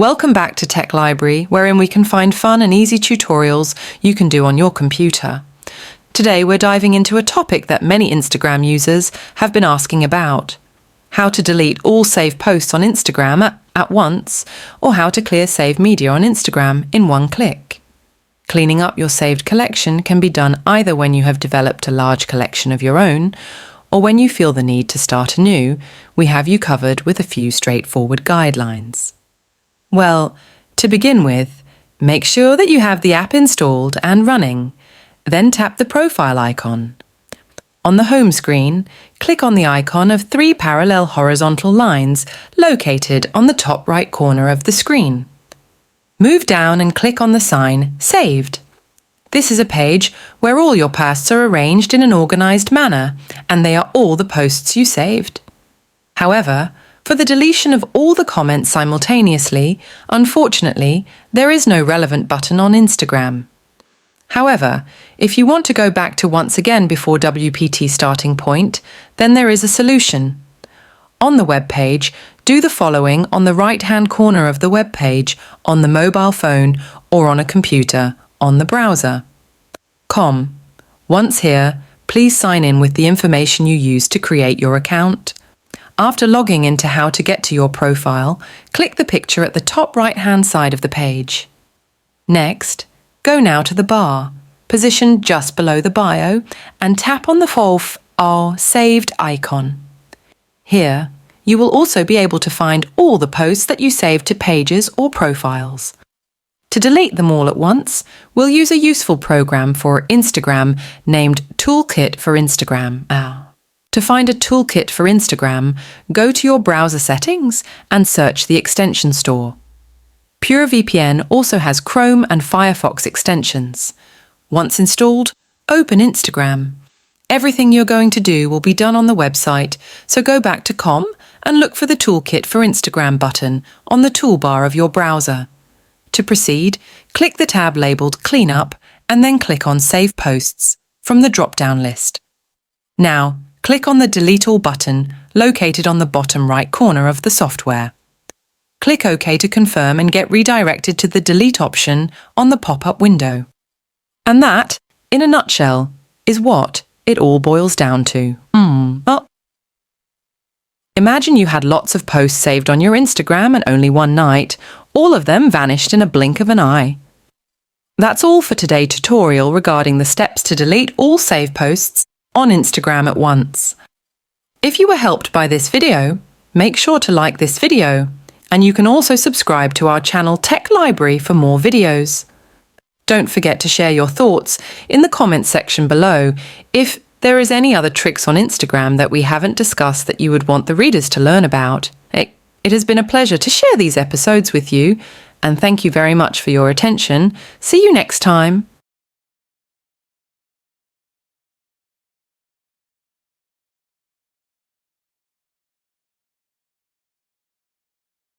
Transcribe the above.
Welcome back to Tech Library, wherein we can find fun and easy tutorials you can do on your computer. Today we're diving into a topic that many Instagram users have been asking about: how to delete all saved posts on Instagram at once, or how to clear saved media on Instagram in one click. Cleaning up your saved collection can be done either when you have developed a large collection of your own, or when you feel the need to start anew. We have you covered with a few straightforward guidelines. Well, to begin with, make sure that you have the app installed and running. Then tap the profile icon. On the home screen, click on the icon of 3 parallel horizontal lines located on the top right corner of the screen. Move down and click on the sign Saved. This is a page where all your posts are arranged in an organized manner, and they are all the posts you saved. However, for the deletion of all the comments simultaneously, unfortunately, there is no relevant button on Instagram. However, if you want to go back to once again before WPT starting point, then there is a solution. On the web page, do the following on the right-hand corner of the web page on the mobile phone or on a computer on the browser. Once here, please sign in with the information you used to create your account. After logging into how to get to your profile, click the picture at the top right-hand side of the page. Next, go now to the bar, positioned just below the bio, and tap on the saved icon. Here, you will also be able to find all the posts that you saved to pages or profiles. To delete them all at once, we'll use a useful program for Instagram named Toolkit for Instagram. To find a toolkit for Instagram, go to your browser settings and search the extension store. PureVPN also has Chrome and Firefox extensions. Once installed, open Instagram. Everything you're going to do will be done on the website, so go back to com and look for the Toolkit for Instagram button on the toolbar of your browser. To proceed, click the tab labelled Cleanup and then click on Save Posts from the drop-down list. Now, click on the Delete All button located on the bottom right corner of the software. Click OK to confirm and get redirected to the Delete option on the pop-up window. And that, in a nutshell, is what it all boils down to. Imagine you had lots of posts saved on your Instagram and only one night, all of them vanished in a blink of an eye. That's all for today's tutorial regarding the steps to delete all saved posts on Instagram at once. If you were helped by this video, make sure to like this video, and you can also subscribe to our channel Tech Library for more videos. Don't forget to share your thoughts in the comments section below if there is any other tricks on Instagram that we haven't discussed that you would want the readers to learn about. It has been a pleasure to share these episodes with you, and thank you very much for your attention. See you next time.